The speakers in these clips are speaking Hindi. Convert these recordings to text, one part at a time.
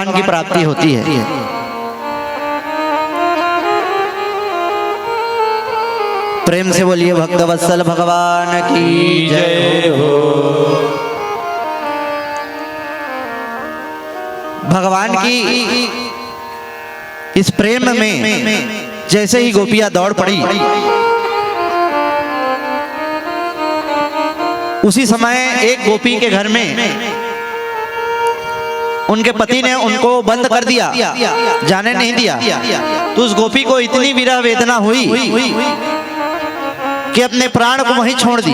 की प्राप्ति होती है। प्रेम से बोलिए भक्तवत्सल भगवान की जय हो। भगवान की इस प्रेम में जैसे ही गोपियां दौड़ पड़ी, उसी समय एक गोपी के घर में उनके पति ने उनको बंद कर दिया, जाने नहीं दिया। तो उस गोपी को इतनी विरह वेदना हुई कि अपने प्राण को वहीं छोड़ दी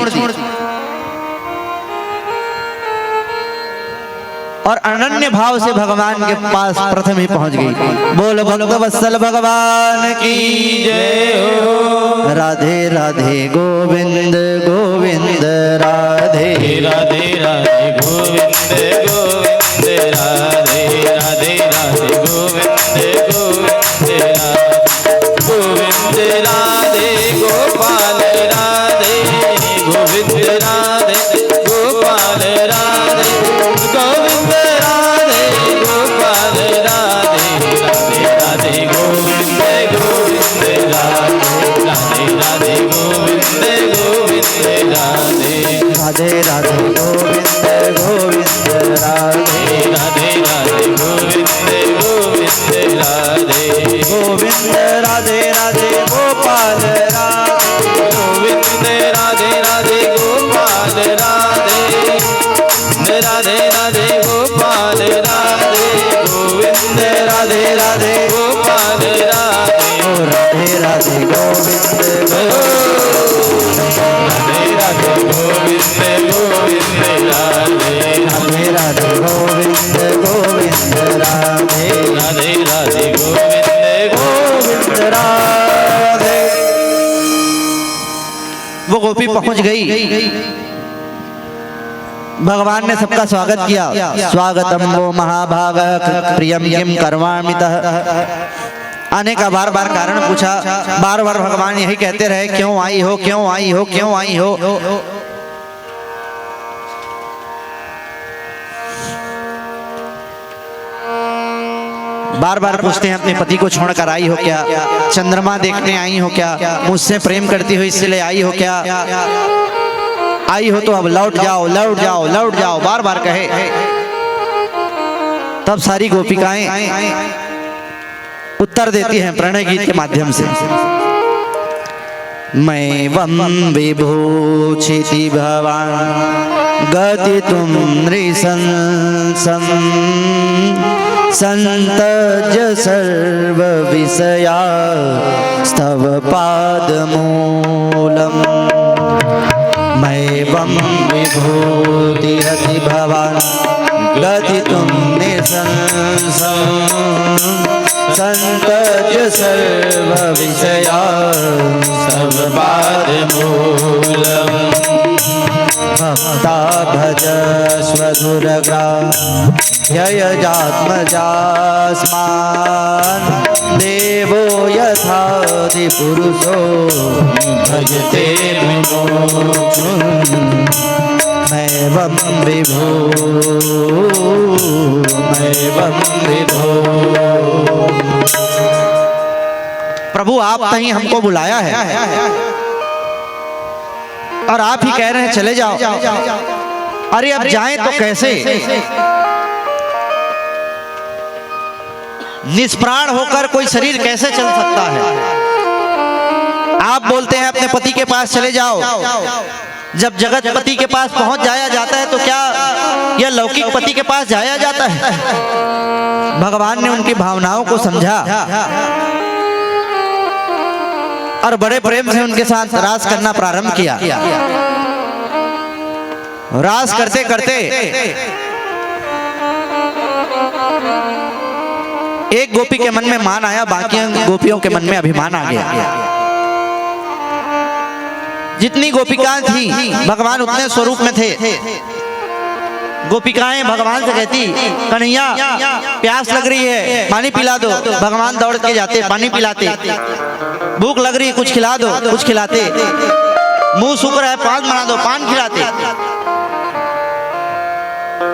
और अनन्य भाव से भगवान के पास प्रथम ही पहुंच गई। बोल भक्तवत्सल भगवान की जय हो। राधे राधे गोविंद गोविंद राधे राधे राधे गोविंद गोविंद राधे राधे राधे गोविंद गोविंद गोविंद राधे गोपाल राधे गोविंद राधे गोपाल राधे गोविंद राधे गोपाल राधे राधे राधे गोविंद गोविंद राधे राधे गोविंद गोविंद राधे राधे राधे गोविंद गोविंद राधे राधे राधे गोविंद गोविंद राधे गोविंद राधे राधे गोपाल राधे गोविंद राधे राधे गोपाल राधे राधे राधे गोपाल राधे गोविंद राधे राधे गोपाल राधे राधे राधे गोविंद राधे राधे गोविंद गोविंद राधे राधे राधे गोविंद गोविंद राधे राधे राधे गोविंद गोविंद राधे। वो गोपी पहुंच गई, भगवान ने सबका स्वागत किया। स्वागतम वो महाभाग प्रियम किम कर्मामितः। आने का बार बार कारण पूछा, बार बार भगवान यही कहते रहे, क्यों आई हो, क्यों आई हो, क्यों आई हो। बार बार पूछते हैं, अपने पति को छोड़कर आई हो क्या, चंद्रमा देखने आई हो क्या, मुझसे प्रेम करती हो इसलिए आई हो क्या, आई हो तो अब लौट जाओ, लौट जाओ, लौट जाओ, बार बार कहे। तब सारी गोपिकाएं उत्तर देती हैं प्रणय गीत के माध्यम से। मैं वम विभूषिति भवान गति तुम नृशंसं संतज सर्व विषया स्तव पादमूलम्। मैं वम विभूतिरति भवान गति तुम निशंसं संतज सर्व विषया सब पादमूलम्। भक्ता भजस्वधुरग्राह्ययजात्मजास्मान् देवो यथादिपुरुषो भजते विमुक्तुम्। मैं वम विभो, मैं वम विभो। प्रभु आप कहीं हमको बुलाया है और आप ही कह रहे हैं चले जाओ। अरे अब जाएं तो कैसे, निष्प्राण होकर कोई शरीर कैसे चल सकता है। आप बोलते हैं अपने पति के पास चले जाओ। जब जगत पति के पास पहुंच जाया जाता है तो क्या यह लौकिक पति के पास जाया जाता है। भगवान ने उनकी भावनाओं को समझा और बड़े प्रेम से उनके साथ रास करना प्रारंभ किया। रास करते करते एक गोपी के मन में मान आया, बाकी गोपियों के मन में अभिमान आ गया। जितनी गोपिकाएं थी भगवान उतने स्वरूप में थे। गोपिकाएं भगवान से कहती, कन्हैया प्यास लग रही है, पानी पिला दो। भगवान दौड़ के जाते, पानी पिलाते। भूख लग रही, कुछ खिला दो, कुछ खिलाते। मुंह सूख रहा है, पान बना दो, पान खिलाते।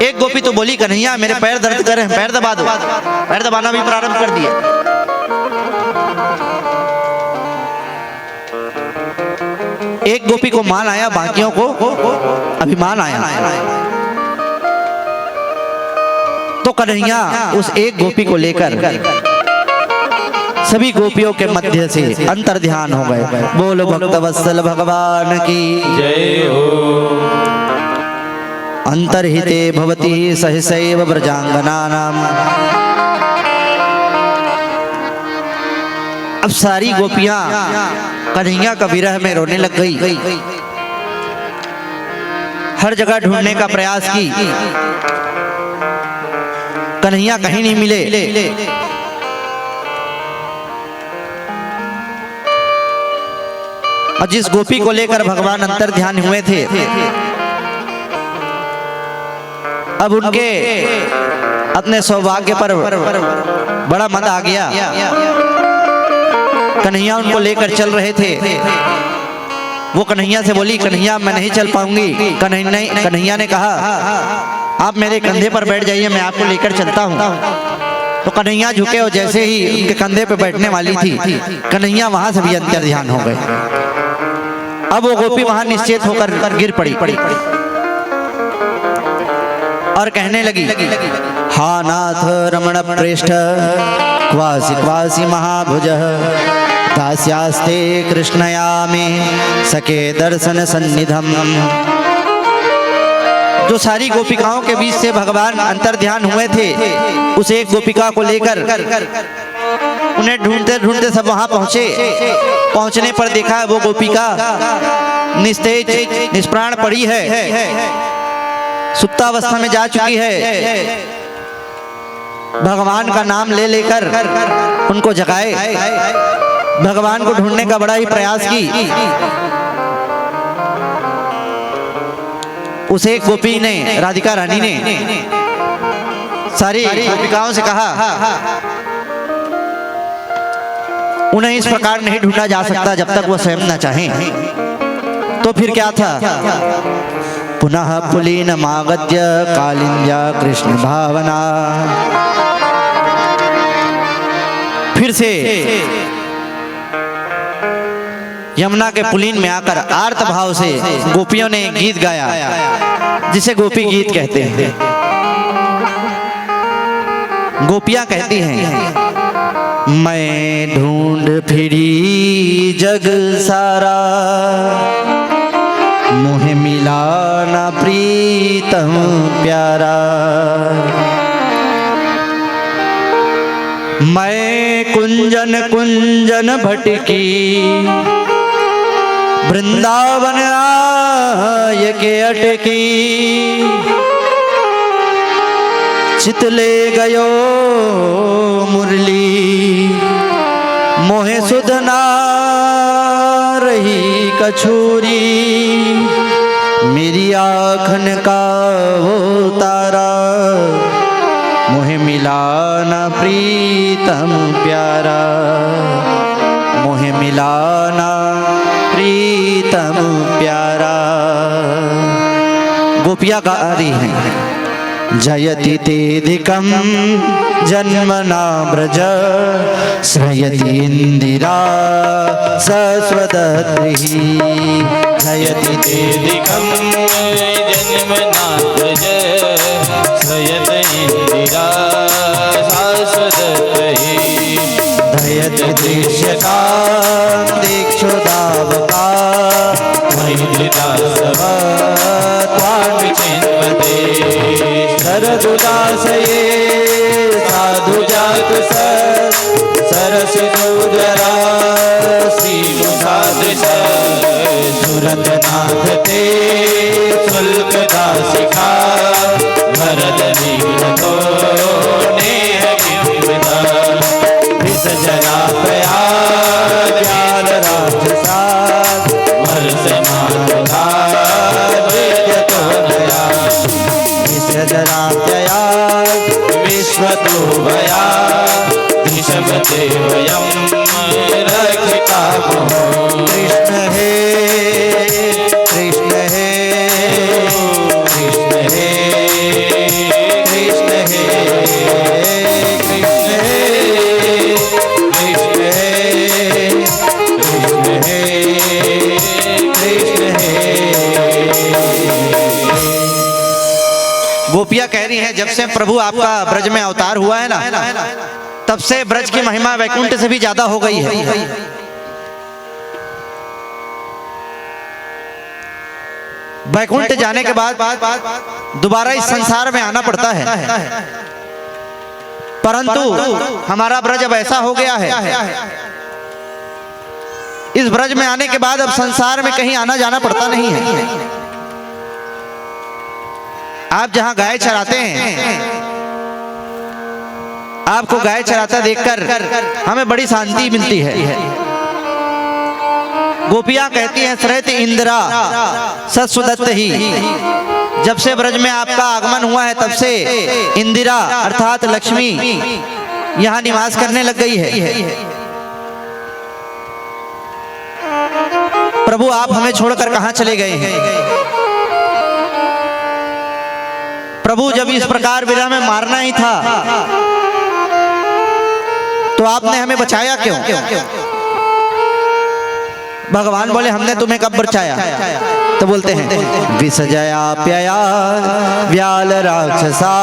एक गोपी तो बोली, कन्हैया मेरे पैर दर्द कर रहे हैं, पैर दबा दो। पैर दबाना भी प्रारंभ कर दिए। एक गोपी को मान आया, बाकियों को अभिमान आया। तो कन्हैया उस एक गोपी को लेकर सभी गोपियों के मध्य से अंतर ध्यान हो गए। बोलो भक्त वत्सल भगवान की जय हो। अंतर्हिते भवति सहसैव व्रजांगनानाम। अब सारी गोपियां कन्हैया का विरह में रोने लग गई। हर जगह ढूंढने का प्रयास की, कन्हैया कहीं नहीं मिले। और जिस गोपी को लेकर भगवान अंतर ध्यान हुए थे, अब उनके अपने सौभाग्य पर बड़ा मद आ गया। कन्हैया उनको लेकर चल रहे थे। वो कन्हैया से बोली, कन्हैया मैं नहीं चल पाऊंगी। कन्हैया ने कहा, आप मेरे कंधे पर बैठ जाइए, मैं आपको लेकर चलता हूँ। तो कन्हैया झुके और जैसे ही उनके कंधे पर बैठने वाली थी, कन्हैया वहां से भी अंतर ध्यान हो गए। अब वो गोपी वहां निश्चेत होकर गिर पड़ी और कहने लगी, हा नाथ रमण प्रेष्ठ क्वासी क्वासी महाभुज दास्यास्ते कृष्णया में सके दर्शन सन्निधम। जो सारी गोपिकाओं के बीच से भगवान अंतर ध्यान हुए थे, उस एक गोपिका को लेकर उन्हें ढूंढते ढूंढते सब वहां पहुंचे। पहुंचने पर देखा वो गोपिका निस्तेज निष्प्राण पड़ी है, सुप्तावस्था में जा चुकी है। भगवान का नाम ले लेकर उनको जगाए, भगवान को ढूंढने का बड़ा ही प्रयास की। उस एक गोपी ने, राधिका रानी ने सारी गोपिकाओं से कहा, उन्हें इस प्रकार नहीं ढूंढा जा सकता जब तक वो स्वयं न चाहें। तो फिर क्या था, पुनः पुलीन मागद्य कालिंद्या कृष्ण भावना। फिर से यमुना के पुलीन में आकर आर्त भाव से गोपियों ने गीत गाया, जिसे गोपी गीत कहते हैं। गोपियां कहती हैं, मैं ढूंढ फिरी जग सारा, मुझे मिला ना प्रीतम प्यारा। मैं कुंजन कुंजन भटकी, वृंदावन आय के अटकी। चित ले गयो मुरली, मोहे सुधना रही कछूरी। मेरी आँखन का वो तारा, मोहे मिला ना प्रीतम प्यारा। मोहे मिला ना प्रीतम प्यारा। गोपियाँ गा रही हैं, जयति तेधिकं जन्मना व्रज, श्रयति इंदिरा सस्वदद्रिः। जयति तेधिकं जन्मना व्रज, श्रयति इंदिरा सस्वदद्रिः। धयति दृश्यका दीक्षुदावका, मैथिलीदासव त्वान्विचिन्वते। शरदुदासये साधु जात सरसिदुदरा, श्रीमुखादृश सुरतनाथ ते शुल्क दासिका। भरत नीरतो नेह किंविदा, विसजना प्रयाग ज्ञान राजसा। वर्षमानता विद्यतो नया, विसजना प्रयाग विश्वतो भया। ऋषभते वयं रक्षिता भवो। कृष्ण हे कृष्ण हे कृष्ण हे है, जब से प्रभु आपका ब्रज में अवतार हुआ है ना, तब से ब्रज की महिमा वैकुंठ से भी ज्यादा हो गई है। वैकुंठ जाने के बाद दोबारा इस संसार में आना पड़ता है, परंतु हमारा ब्रज अब ऐसा हो गया है, इस ब्रज में आने के बाद अब संसार में कहीं आना जाना पड़ता नहीं है। आप जहां गाय चराते हैं, आपको गाय चराता देखकर हमें बड़ी शांति मिलती है। गोपियां कहती हैं श्रेत इंदिरा सस्वदत्त ही, जब से ब्रज में आपका आगमन हुआ है तब से इंदिरा अर्थात लक्ष्मी यहां निवास करने लग गई है। प्रभु आप हमें छोड़कर कहां चले गए हैं? प्रभु जब इस प्रकार विरह में मारना ही था तो आपने हमें बचाया क्यों? भगवान बोले हमने तुम्हें कब बचाया? तो बोलते हैं विसजया प्यया व्याल राक्षसा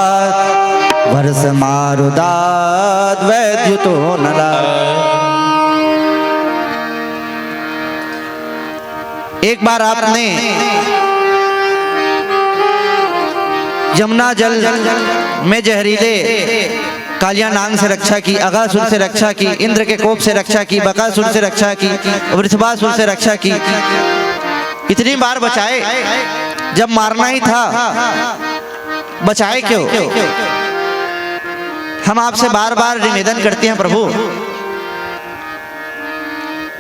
वर्ष मारुदाद वैद्युतो नला। एक बार आपने यमुना जल में जहरीले कालिया नाग से रक्षा की, अघासुर से रक्षा की, इंद्र के कोप से रक्षा की, बकासुर से रक्षा की, वृषभासुर से रक्षा की, इतनी बार बचाए। जब मारना ही था बचाए क्यों? हम आपसे बार बार निवेदन करते हैं प्रभु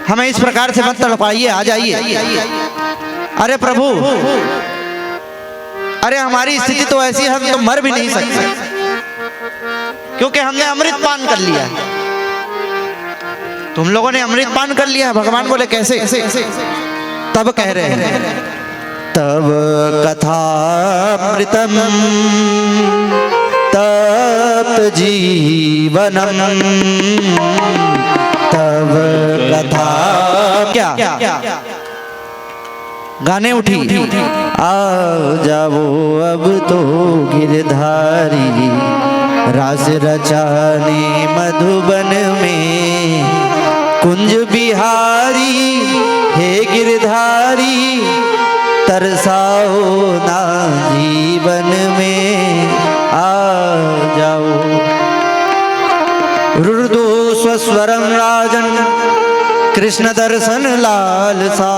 हमें इस प्रकार से मत तड़पाइए, आ जाइए। अरे प्रभु, अरे हमारी स्थिति तो ऐसी है, हम तो मर भी नहीं सकते क्योंकि हमने अमृत पान कर लिया है। तुम लोगों ने अमृत पान कर लिया है। भगवान बोले कैसे? तब कह रहे हैं तब कथामृतम तप्त जीवनम, तब कथा क्या गाने उठी। आ जाओ अब तो गिरधारी रास रचाने मधुबन में, कुंज बिहारी हे गिरधारी तरसाओ ना जीवन में, आ जाओ। रुर्दो स्वस्वरम राजन कृष्ण दर्शन लालसा।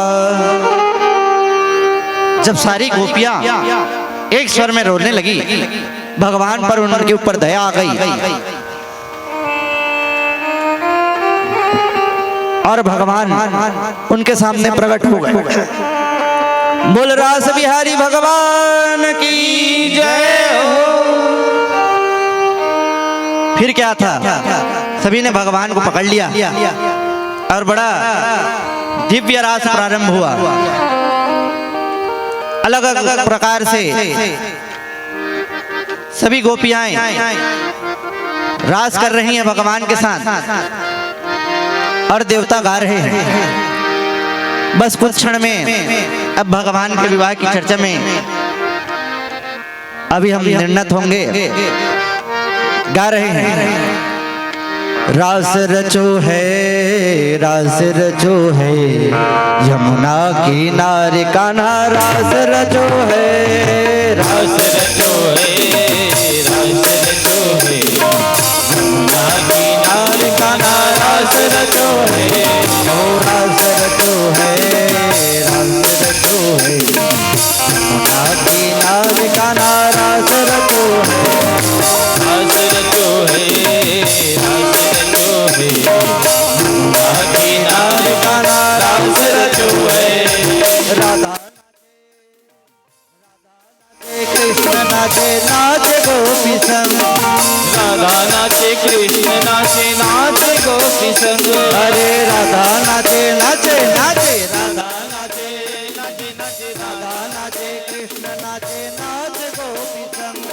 जब सारी गोपियां एक स्वर में रोने लगी, भगवान पर उनके ऊपर दया आ गई और भगवान उनके सामने प्रकट हो गए। बोल रास बिहारी भगवान की जय हो। फिर क्या था? सभी ने भगवान को पकड़ लिया और बड़ा दिव्य रास प्रारंभ हुआ। अलग अलग प्रकार से सभी गोपियाएं रास कर रही हैं भगवान के साथ और देवता गा रहे हैं। बस कुछ क्षण में अब भगवान के विवाह की चर्चा में अभी हम निर्णत होंगे। गा रहे हैं रास रचो है, रास रचो है यमुना किनारे कान्हा, रास रचो है, रास रचो है, रास रचो है यमुना किनारे कान्हा, रास रचो है, रास रचो है, रास रचो है यमुना किनारे कान्हा, रास रचो है, रास रचो है, रास रचो है यमुना किनारे कान्हा, रास रचो है। राधा कृष्ण नाचे नाचे गोपी संग, राधा नाचे कृष्ण नाचे नाचे गोपी संग, अरे राधा नाचे नाचे नाचे, राधा नाचे नाचे नाचे, राधा नाचे कृष्ण नाचे नाचे गोपी संग,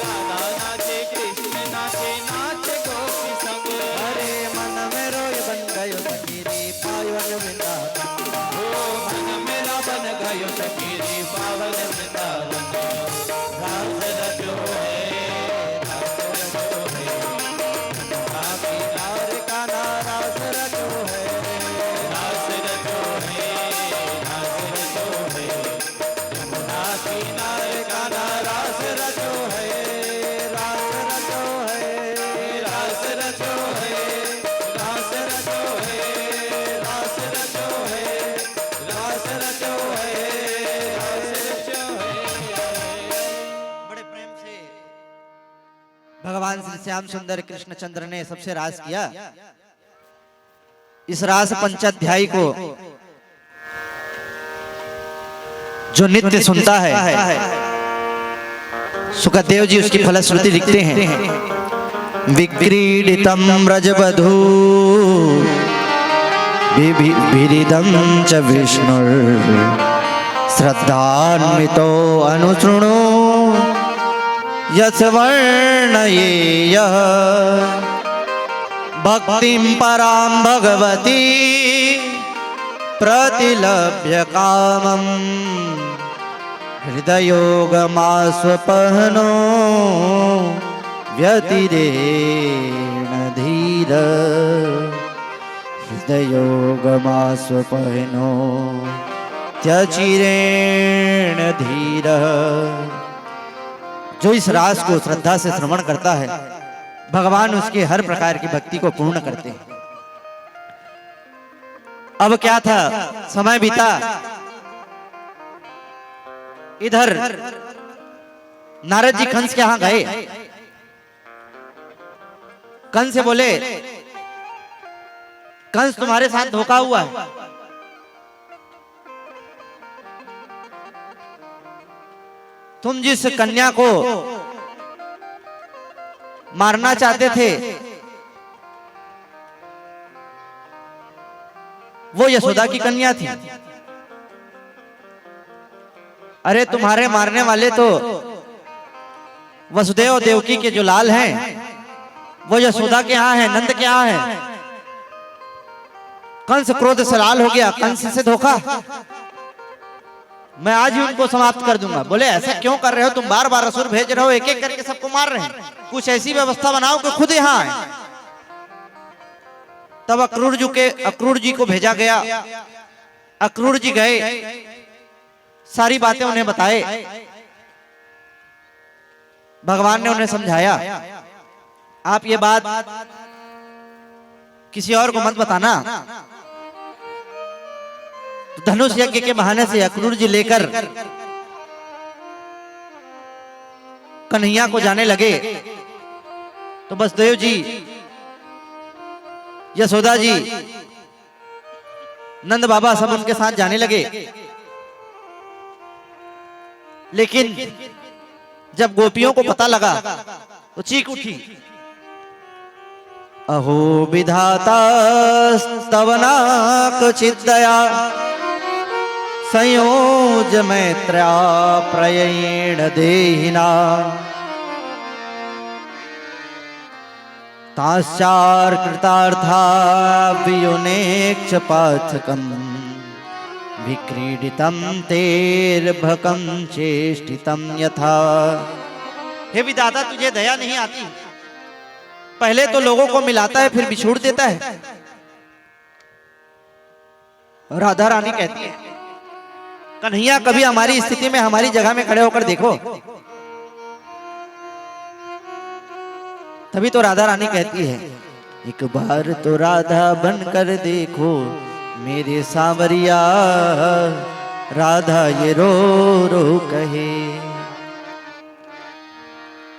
राधा नाचे कृष्ण नाचे नाचे गोपी संग, अरे मन में रोय बन गयो सखीरी पावन वृंदावन, मन मेरा बन गयो सखीरी पावन वृंदावन, रास रचो है, रचो है, रास रचो है, रास रचो है, रास रचो है, रास रचो है। बड़े प्रेम से भगवान श्री श्याम सुंदर कृष्णचंद्र ने सबसे रास किया। इस रास पंचाध्यायी को जो नित्य सुनता है, सुखदेव जी उसकी फलश्रुति लिखते हैं। विक्रीडितम व्रजवधू विविधम च विष्णुर श्रद्धान्वितो अनुशृणु यस वर्णयेयः भक्तिं परां भगवती प्रतिलभ्य कामम् हृदयोगमास्वपहनो व्यतिरेण धीर हृदयोगमास्वपहनो त्यचिरेण धीर। जो इस रास को श्रद्धा से श्रवण करता है, भगवान उसके हर प्रकार की भक्ति को पूर्ण करते हैं। अब क्या था, समय बीता। इधर नारद जी कंस के यहां गए। कंस से बोले, कंस तुम्हारे साथ धोखा हुआ है। तुम जिस कन्या को मारना चाहते थे वो यशोदा की कन्या थी। अरे तुम्हारे मारने वाले तो वसुदेव देवकी के जो लाल हैं वो यशोदा के यहाँ हैं, नंद के यहाँ हैं। कंस क्रोध से लाल हो गया। कंस से धोखा, मैं आज ही उनको समाप्त कर दूंगा। बोले ऐसा क्यों कर रहे हो, तुम बार बार असुर भेज रहे हो, एक एक करके सबको मार रहे हैं। कुछ ऐसी व्यवस्था बनाओ कि खुद यहाँ आए। तब अक्रूर जी को भेजा गया। अक्रूर जी गए, सारी बातें उन्हें बताए। भगवान ने उन्हें समझाया, आप ये बात किसी और को मत बताना। तो धनुष यज्ञ के बहाने से अक्रूर जी लेकर कन्हैया को जाने लगे। तो वसुदेव जी, यशोदा जी, नंद बाबा सब उनके साथ जाने लगे। लेकिन जब गोपियों को पता लगा तो चीख उठी, अहो विधाता स्तवनाकचिद्दया संयोज मैत्र्या प्रयेण देहिना ताश्चार कृतार्था वियुनेक्ष पाथकम् विक्रीडितम तेर्भकम चेष्टितम यथा। हे विधाता, तुझे दया नहीं आती? पहले तो लोगों को मिलाता है, फिर बिछोड़ देता है। राधा रानी कहती है, कन्हैया कभी हमारी स्थिति में हमारी जगह में खड़े होकर देखो। तभी तो राधा रानी कहती है, एक बार तो राधा बनकर देखो मेरे सांवरिया, राधा ये रो रो कहे।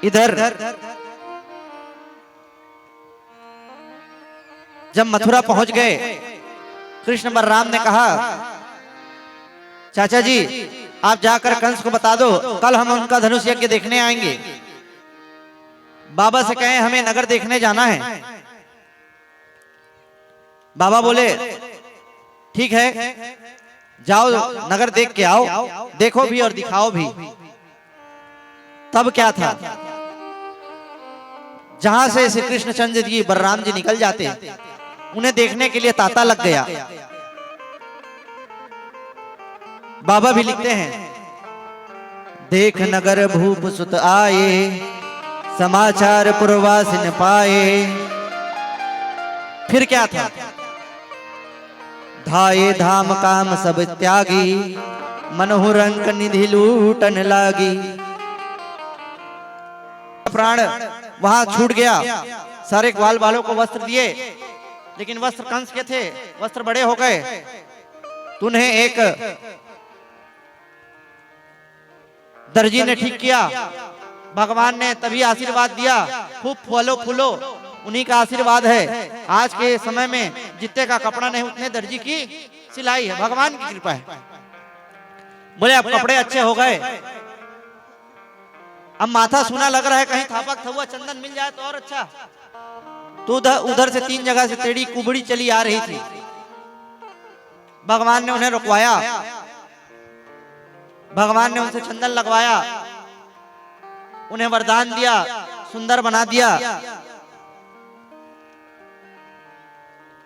इधर जब मथुरा पहुंच गए, कृष्ण बलराम ने कहा, चाचा जी आप जाकर कंस को बता दो, कल हम उनका धनुष यज्ञ देखने आएंगे। बाबा से कहें हमें नगर देखने जाना है। बाबा बोले ठीक है, जाओ नगर देख के आओ, देखो भी और दिखाओ भी। तब क्या था, जहां से श्री कृष्णचंद्र जी बलराम जी निकल जाते, उन्हें देखने के लिए तांता लग गया। बाबा भी लिखते हैं, देख नगर भूप सुत आए, समाचार पुरवासी न पाए। फिर क्या था, धाये धाम काम सब त्यागी, मनोहरंक निधि लूटन लागी। प्राण वहां छूट गया, सारे ग्वाल वालों को वस्त्र दिए, लेकिन वस्त्र कंस के थे, वस्त्र बड़े हो गए। तूने एक दर्जी ने ठीक किया, भगवान ने तभी आशीर्वाद दिया, खूब फलो फूलो, उन्हीं का आशीर्वाद है। आज के समय में जितने का कपड़ा नहीं उतने दर्जी की सिलाई है, भगवान की कृपा है। बोले अब कपड़े अच्छे हो गए, अब माथा सूना लग रहा है, कहीं थापक थुआ चंदन मिल जाए तो और अच्छा। तो उधर से 3 जगह से टेढ़ी कुबड़ी चली आ रही थी। भगवान ने उन्हें रुकवाया, भगवान ने उनसे चंदन लगवाया, उन्हें वरदान दिया, सुंदर बना दिया।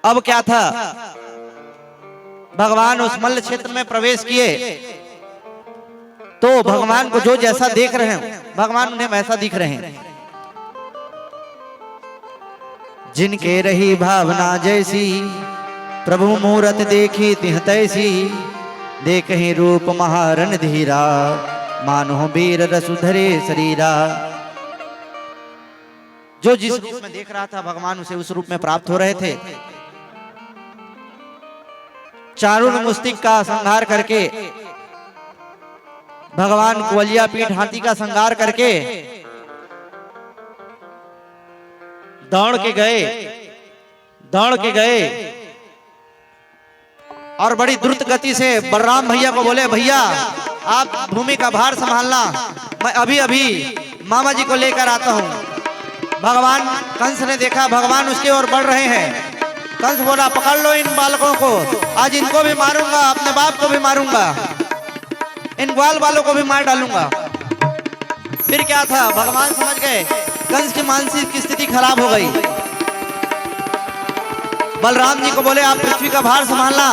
अब क्या था, भगवान उस मल्ल क्षेत्र में प्रवेश किए तो भगवान को जो जैसा देख रहे हैं, भगवान उन्हें वैसा दिख रहे हैं। जिनके रही भावना जैसी, प्रभु मूरत देखी तिह तैसी, देखहि रूप महारन धीरा, मानो वीर रसुधरे शरीरा। जो जिस रूप में देख रहा था, भगवान उसे उस रूप में प्राप्त हो रहे थे। चारुण मुस्तिक का संहार करके, भगवान कुवलिया पीठ हाथी का संहार करके दौड़ के गए और बड़ी द्रुत गति से बलराम भैया को बोले, भैया आप भूमि का भार संभालना, मैं अभी अभी मामा जी को लेकर आता हूं। भगवान कंस ने देखा भगवान उसकी ओर बढ़ रहे हैं। कंस बोला, पकड़ लो इन बालकों को, आज इनको भी मारूंगा, अपने बाप को भी मारूंगा, इन ग्वाल वालों को भी मार डालूंगा। फिर क्या था, भगवान समझ गए कंस की मानसिक स्थिति खराब हो गई। बलराम जी को बोले, आप पृथ्वी का भार संभालना।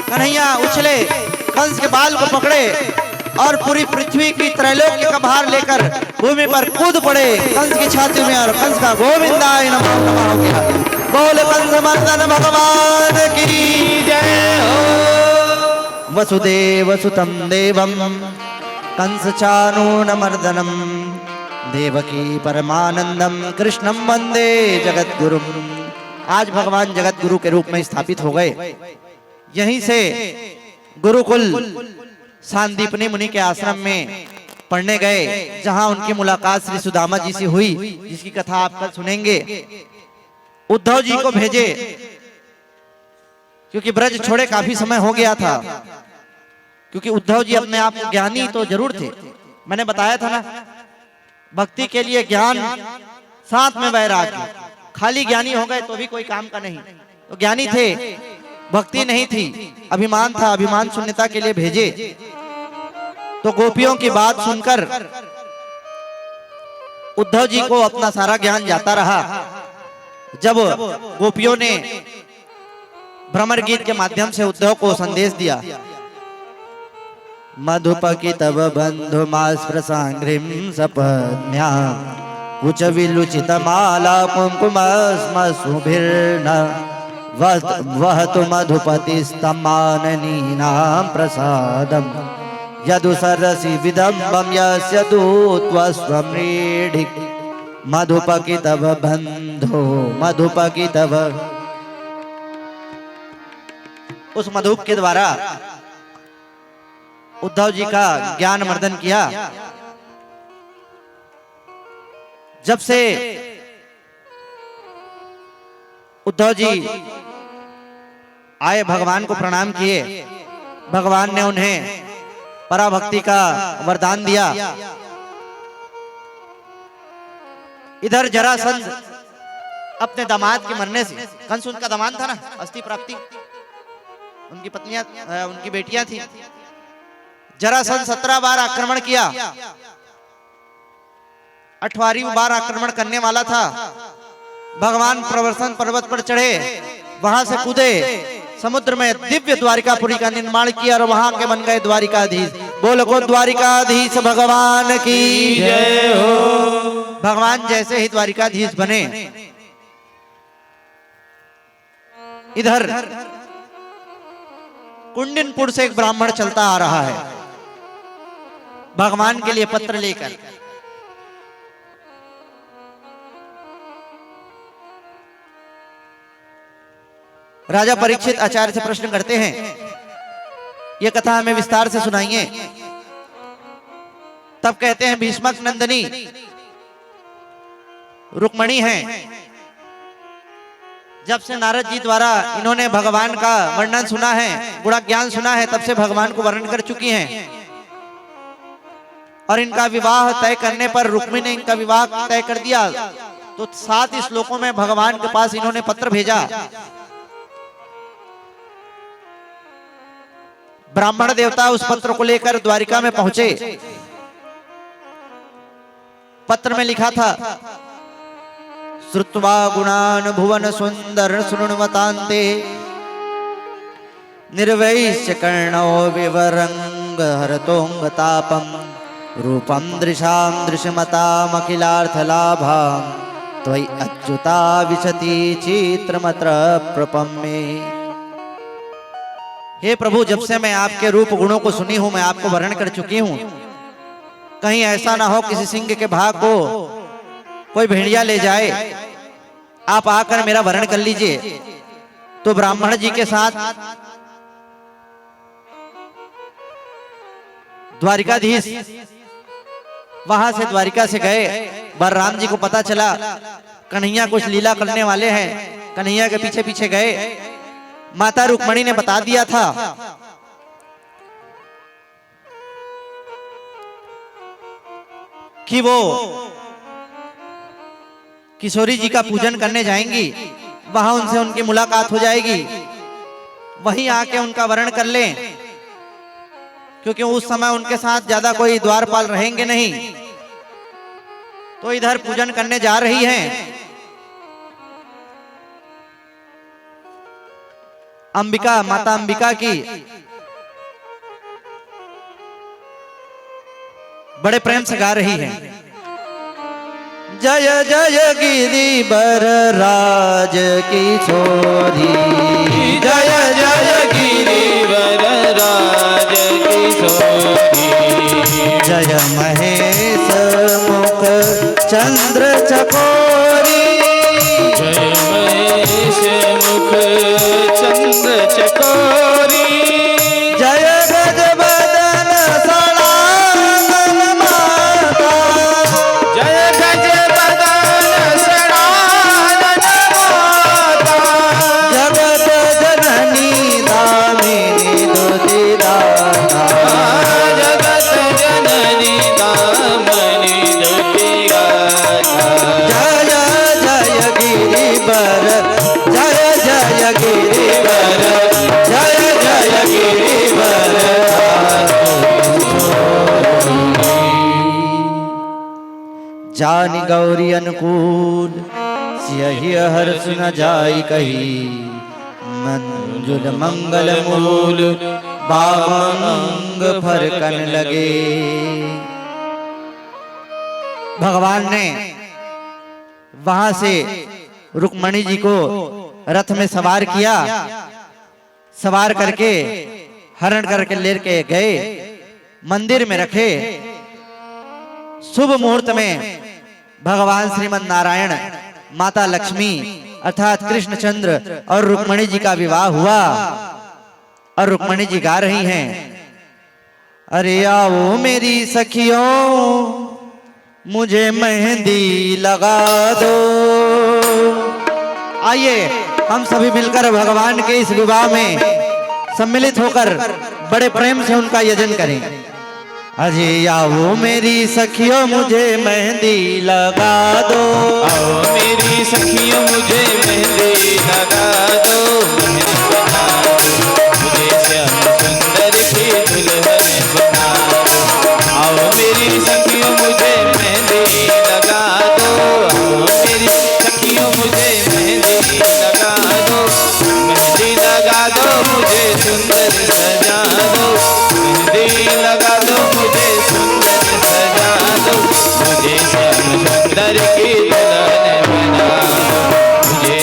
कन्हैया उछले, कंस के बाल को पकड़े और पूरी पृथ्वी की त्रैलोक्य का भार लेकर भूमि पर कूद पड़े कंस की छाती में, और कंस का गोविंदाय नमः नमः हो गया। बोल कंस मर्दन भगवान की जय हो। वसुदेव सुतम देवम कंस चानून मर्दनम, देवकी परमानंदम कृष्णम वंदे जगत गुरुम। आज भगवान जगत गुरु के रूप में स्थापित हो गए। यहीं से गुरुकुल सांदीपनी मुनि के आश्रम में पढ़ने गए, जहां उनकी मुलाकात श्री सुदामा जी से हुई, जिसकी कथा आप कल सुनेंगे। उद्धव जी को भेजे, क्योंकि ब्रज छोड़े काफी समय हो गया था। क्योंकि उद्धव जी अपने आप को ज्ञानी तो जरूर थे, मैंने बताया था ना, भक्ति के लिए ज्ञान साथ में वैराग्य। खाली ज्ञानी हो गए तो भी कोई काम का नहीं। तो ज्ञानी थे, भक्ति नहीं थी, अभिमान था, अभिमान शून्यता के लिए भेजे। तो गोपियों की बात सुनकर उद्धव जी को अपना सारा ज्ञान जाता रहा। जब गोपियों ने भ्रमर गीत के माध्यम से उद्धव को संदेश दिया, मधुपकी तब बंधु मास प्रसांग्रिम सपन्या, कुच विलुचित माला कुंकुम स्मसुभिर्न, वह तो मधुपति स्तमाननीनां प्रसादम, यदु सरसि विदम्बम यस्य दूत्वस्वमृढि, मधुपकी तब बंधो मधुपकी तब। उस मधुप के द्वारा उद्धव जी का ज्ञान मर्दन किया। जब से उद्धव जी आए, भगवान को प्रणाम किए, भगवान ने उन्हें पराभक्ति का वरदान दिया। इधर जरासंध अपने दामाद के मरने से, कंस उनका दामाद था ना, अस्थि प्राप्ति, उनकी पत्नियां, उनकी बेटियां थी। जरासंध 17 बार आक्रमण किया, 18वीं बार आक्रमण करने वाला था। भगवान प्रवर्तन पर्वत पर चढ़े, वहां से कूदे, समुद्र में दिव्य द्वारिकापुरी का निर्माण किया और वहां के बन गए द्वारिकाधीश। बोलो को द्वारिकाधीश भगवान की जय हो। भगवान जैसे ही द्वारिकाधीश बने, इधर कुंडिनपुर से एक ब्राह्मण चलता आ रहा है भगवान के लिए पत्र लेकर। राजा परीक्षित आचार्य से प्रश्न करते हैं, ये कथा हमें विस्तार से सुनाइए। तब कहते हैं, भीष्मक नंदनी रुक्मणी हैं। जब से नारद जी द्वारा इन्होंने भगवान का वर्णन सुना है, गुण ज्ञान सुना है, तब से भगवान को वर्णन कर चुकी हैं। और इनका विवाह तय करने पर रुक्मिणी ने इनका विवाह तय कर दिया। तो 7 श्लोकों में भगवान के पास इन्होंने पत्र भेजा। ब्राह्मण देवता उस पत्र को लेकर द्वारिका में पहुंचे। पत्र में लिखा था, श्रुत्वा गुणान भुवन सुंदर शृण्वतान्ते निर्वैश्य कर्णो विवरंग हरतोंग तापम रूपम दृशाम दृश्यमतामखिलार्थ लाभाम त्वयि अच्युता विशति चित्रमत्र प्रपम्मे। हे प्रभु, जब से मैं आपके रूप गुणों को सुनी हूं, मैं आपको वर्णन कर चुकी हूं। कहीं ऐसा ना हो किसी सिंह के भाग को कोई भेड़िया ले जाए, आप आकर मेरा वर्णन कर लीजिए। तो ब्राह्मण जी के साथ द्वारिकाधीश वहां से द्वारिका से गए। बलराम जी को पता चला कन्हैया कुछ लीला करने वाले हैं, कन्हैया के पीछे पीछे गए। माता रुक्मणी ने बता दिया था कि वो किशोरी जी का पूजन करने जाएंगी, वहां उनसे उनकी मुलाकात हो जाएगी, वहीं आके उनका वर्णन कर लें, क्योंकि उस समय उनके साथ ज्यादा कोई द्वारपाल रहेंगे नहीं। तो इधर पूजन करने जा रही हैं। अंबिका, माता अंबिका की बड़े प्रेम से गा रही है, जय जय गिरिवर राज किशोरी, जय जय गिरिवर राज किशोरी, जय महेश मुख चंद्र चकोरी, जय महेश मुख चंद्र चकोरी, जय गजबदन सड़ानन माता, जय गजबदन सड़ानन माता, जगत जननी दामिनी दुतिदाता, जगत जननी दामिनी दुतिदाता, जय जय गिरिवर, जय जय गिरिवर, जय जय गिरिवर। जानि गौरी अनुकूल सियहि हर्ष न जाई कही, मंजुल मंगल मूल बामंग फरकन लगे। भगवान ने वहां से रुक्मणी जी को रथ में सवार किया, सवार करके हरण करके लेके गए, मंदिर में रखे। शुभ मुहूर्त में भगवान श्रीमद नारायण, माता लक्ष्मी अर्थात कृष्णचंद्र और रुक्मणी जी का विवाह हुआ। और रुक्मणी जी गा रही हैं, अरे आओ मेरी सखियों मुझे मेहंदी लगा दो। आइए हम सभी मिलकर भगवान के इस विवाह में सम्मिलित होकर बड़े प्रेम से उनका यजन करें। अरे आओ मेरी सखियों मुझे मेहंदी लगा दो, आओ मेरी सखियों मुझे मेहंदी लगा दो, मेहंदी बना दो, मुझे श्याम सुंदर की दुल्हन बना दो। आओ मेरी सखियों मुझे मेहंदी लगा दो, आओ मेरी सखियों मुझे मेहंदी लगा दो, मेहंदी लगा दो मुझे सुंदर सजा दो, मेहंदी लगा दो मुझे सुंदर सजा दो, मुझे श्याम सुंदर की दुल्हन बना दो, मुझे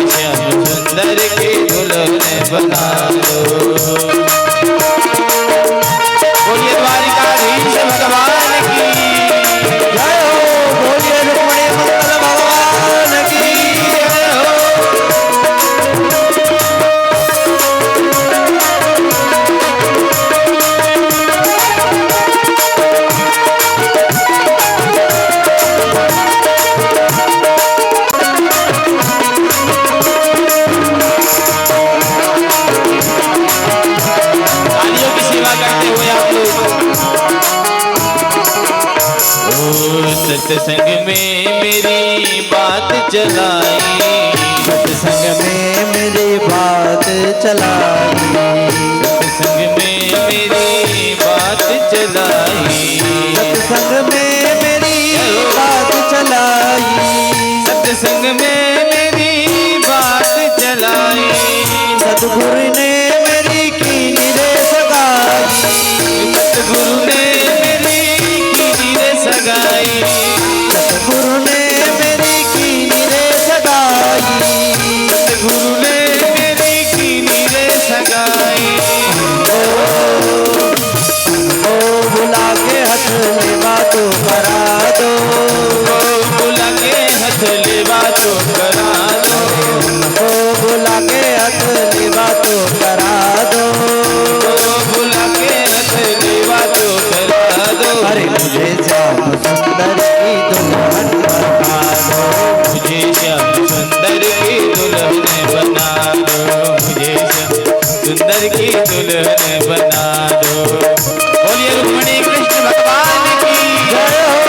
सत्संग में मेरी बात चलाई, सत्संग में मेरी बात चलाई, सत्संग में मेरी बात चलाई, सत्संग में मेरी बात चलाई, सत्संग में मेरी बात चलाई, सतगुरु ने मेरी कीनी रे सगाई, सतगुरु ने मेरी कीनी रे सगाई, सतगुरु ने मेरी कीनी रे सगाई, सतगुरु ने मेरी कीनी रे सगाई। ओ बुला के हथ लेवा तो करा दो, ओ बुला के हथ लेवा तो करा दो, ओ बुला के हथ लेवा तो करा दो, ओ बुला के हथ लेवा तो करा दो। अरे मुझे श्याम सुंदर की दुल्हन बना दो, मुझे श्याम सुंदर की दुल्हन बना दो, मुझे श्याम सुंदर की दुल्हन बना दो। बोलिए रुक्मणी कृष्ण भगवान की जय हो।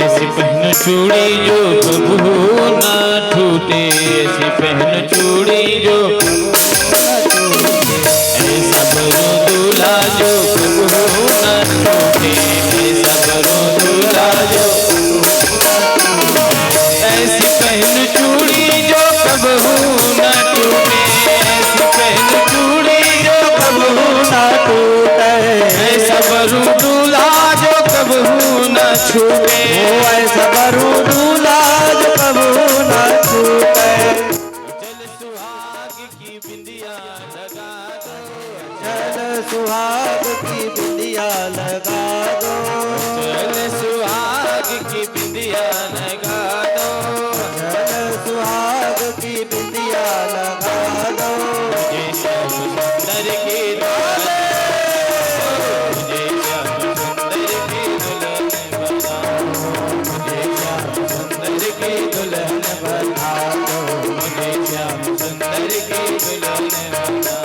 ऐसी पहन चूड़ी जो कबू ना टूटे, ऐसी पहन चूड़ी जो ऐसा बरो दूल्हा जो कबू ना टूटे, ऐसा बरो दूल्हा जो ऐसी पहन चूड़ी जो कबू ना टूटे, ऐसी पहन चूड़ी जो कबू ना टूटे, ऐसा बरो दूल्हा जो कबू ना छूटे, ओ ऐसा बरू दूल्हा जो कबू ना छूटे। चल सुहाग की बिंदिया लगा दो, चल सुहाग की बिंदिया लगा दो, चल सुहाग की बिंदिया लगा दो, चल सुहाग की बिंदिया लगा दो, मुझे श्याम सुंदर की दुल्हन, मुझे श्याम सुंदर की दुल्हन बना दो, मुझे श्याम सुंदर की दुल्हन बना दो, मुझे श्याम सुंदर की दुल्हन बना दो।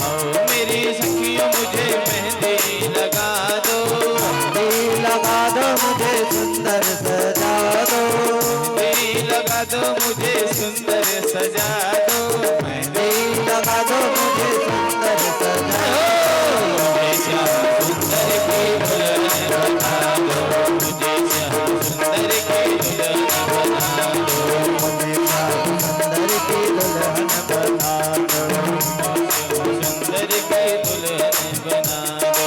आओ मेरी सखियों मुझे मेहंदी लगा दो, मेहंदी लगा दो मुझे सुंदर सजा दो, मेहंदी लगा दो मुझे सुंदर सजा दो, मेहंदी लगा दो मुझे सुंदर सजा मुझे श्याम सुंदर की दुल्हन बना दो, मुझे श्याम सुंदर की दुल्हन बना दो, मुझे श्याम सुंदर की दुल्हन बना दो, सुंदर की दुल्हन बना दो।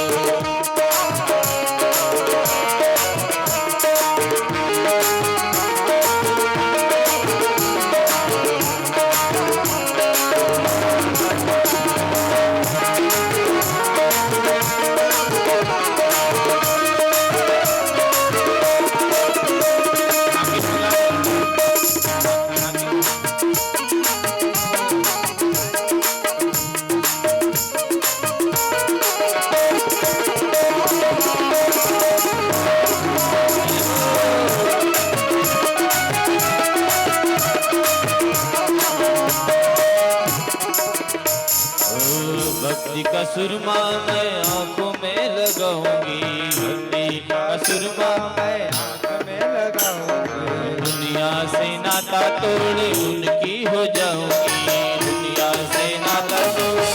भक्ति का सुरमा मैं आंखों में लगाऊंगी, भक्ति का सुरमा मैं आंखों में लगाऊंगी, दुनिया से नाता तोड़ उनकी हो जाऊंगी, दुनिया से नाता तोड़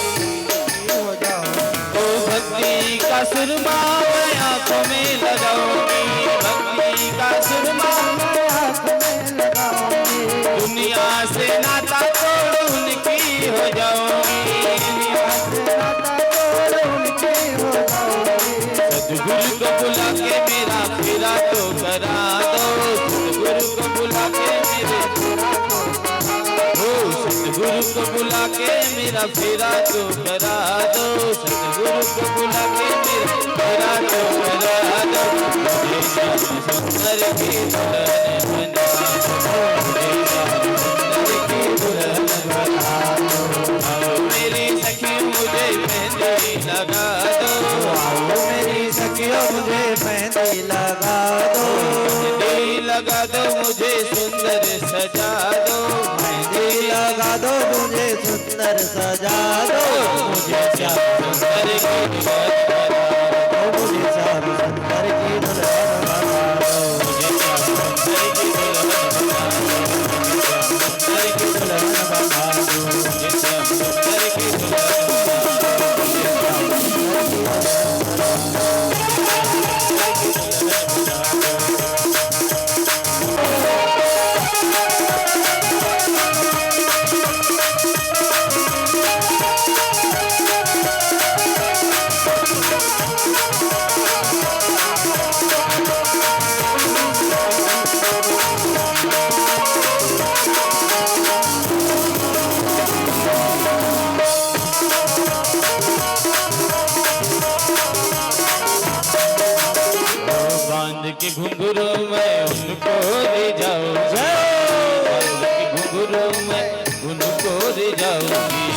हो जाऊंगी। ओ भक्ति का सुरमा मैं आंखों में लगाऊंगी, भक्ति का सुरमा मैं आंखों में लगाऊंगी, दुनिया से नाता तोड़ उनकी हो जाऊंगी, सतगुरु को बुला के मेरा फेरा तो करा दो, सतगुरु को बुला के मेरे फेरा तो करा दो, बुला के मेरा फेरा तो करा दो, सतगुरु को बुला के मेरा फेरा तो करा दो। मुझे श्याम सुंदर की दुल्हन बना दो, मुझे श्याम सुंदर की दुल्हन बना दो। आओ मेरी सखी मुझे मेहंदी लगा दो, आओ मेरी सखियों मुझे मेहंदी लगा दो, मेहंदी लगा दो मुझे सुंदर सजा दो, मेहंदी लगा दो मुझे सुंदर सजा दो, मुझे श्याम सुंदर की दुल्हन बना दो, मुझे श्याम सुंदर की दुल्हन बना दो, मुझे श्याम सुंदर की दुल्हन बना दो, सुंदर की दुल्हन बना दो, मुझे श्याम सुंदर की दुल्हन बना बांध के घुंघरू में उनको ले जाओ, बांध के घुंघरू में उनको ले जाऊंगी,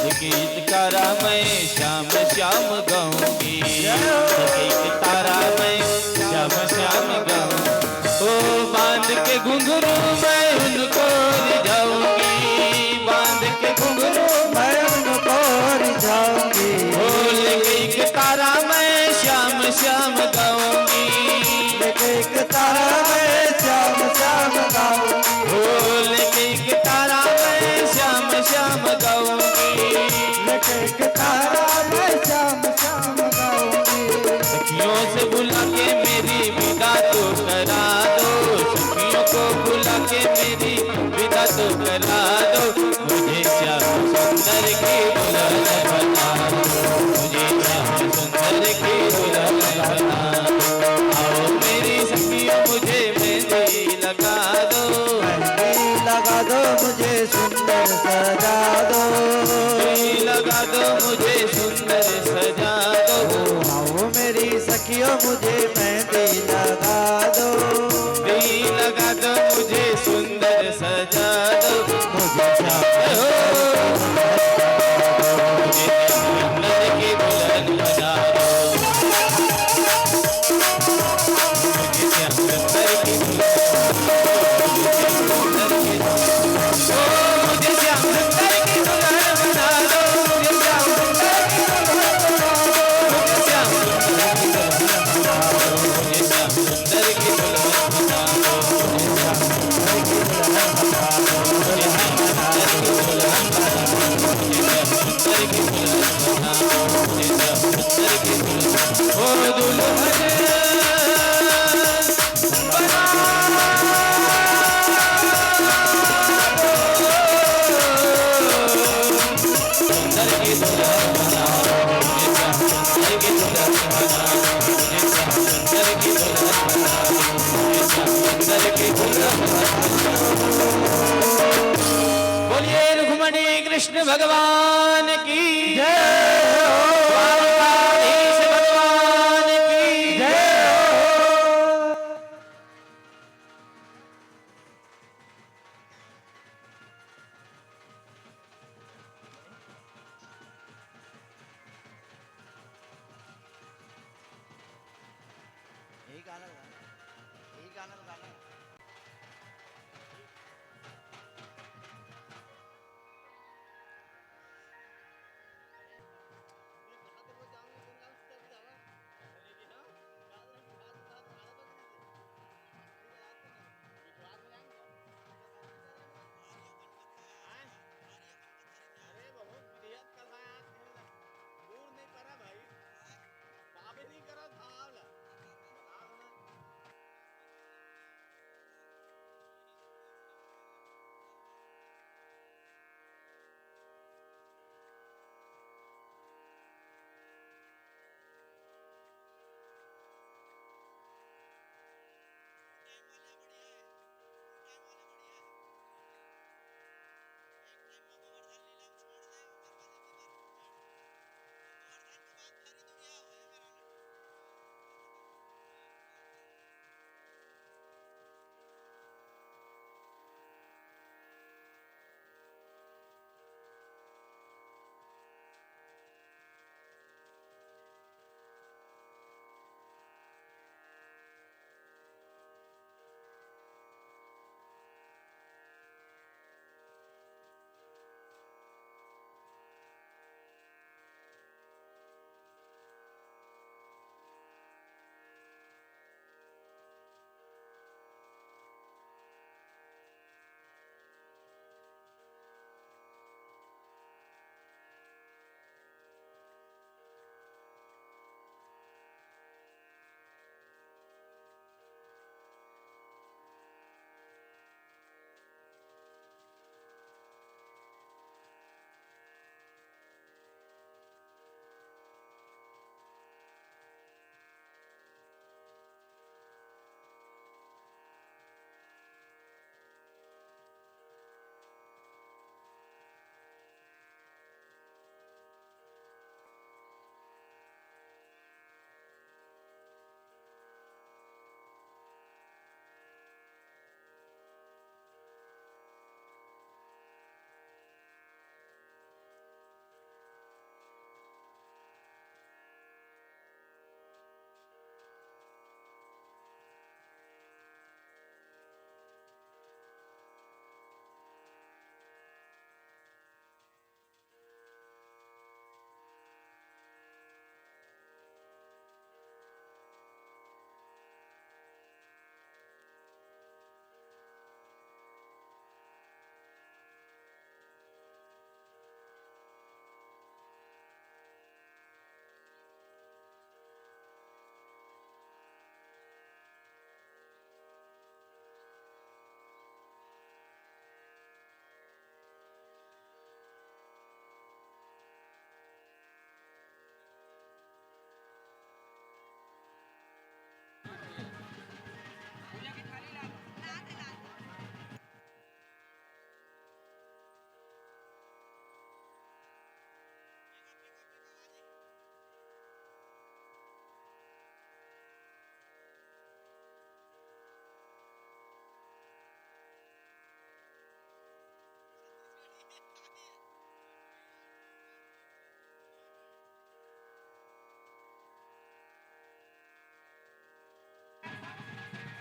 ये गीत तारा मैं श्याम श्याम गाऊंगी, ये गीत तारा मैं श्याम श्याम गाऊंगी। ओ बांध के घुंघरू मैं उनको ले जाऊंगी, बांध के घुंघरू मैं उनको रिझाऊंगी, बोल एक तारा मैं श्याम श्याम गाऊंगी, एक तारा मैं श्याम श्याम गाऊंगी, बोल एक तारा मैं श्याम श्याम गाऊंगी, एक तारा मैं श्याम श्याम गाऊंगी। सखियों से बुला के मेरी विदा तो करा दो, सखियों को बुला के मेरी विदा तो करा दो, मुझे श्याम सुंदर की दुल्हन बना दो, मुझे श्याम सुंदर की दुल्हन बना दो। आओ मेरी सखियों मुझे मेहंदी लगा दो, मेहंदी लगा दो मुझे सुंदर सजा दो, मेहंदी लगा दो मुझे सुंदर सजा दो। आओ मेरी सखियों मुझे मेहंदी लगा दो, मेहंदी लगा दो मुझे सुंदर सजा दो, मुझे श्याम मुझे सुंदर की दुल्हन बना दो, मुझे श्याम सुंदर की दुल्हन मुझे श्याम सुंदर की दुल्हन बना दो, मुझे श्याम सुंदर की दुल्हन बना दो, मुझे श्याम सुंदर की दुल्हन बना दो, मुझे श्याम सुंदर की दुल्हन बना दो, मुझे श्याम सुंदर की दुल्हन बना दो, मुझे श्याम सुंदर की दुल्हन बना दो, मुझे श्याम सुंदर की दुल्हन बना दो, मुझे श्याम सुंदर की दुल्हन ओ दुल्हन सुंदर की दुल्हन बना दो, मुझे श्याम सुंदर की दुल्हन बना दो, मुझे श्याम सुंदर की दुल्हन बना दो, मुझे श्याम सुंदर की दुल्हन बना दो। बोलिए रुक्मणी कृष्ण भगवान की जय, द्वारकाधीश भगवान की जय। यही गाना गाना, यही गाना गाना।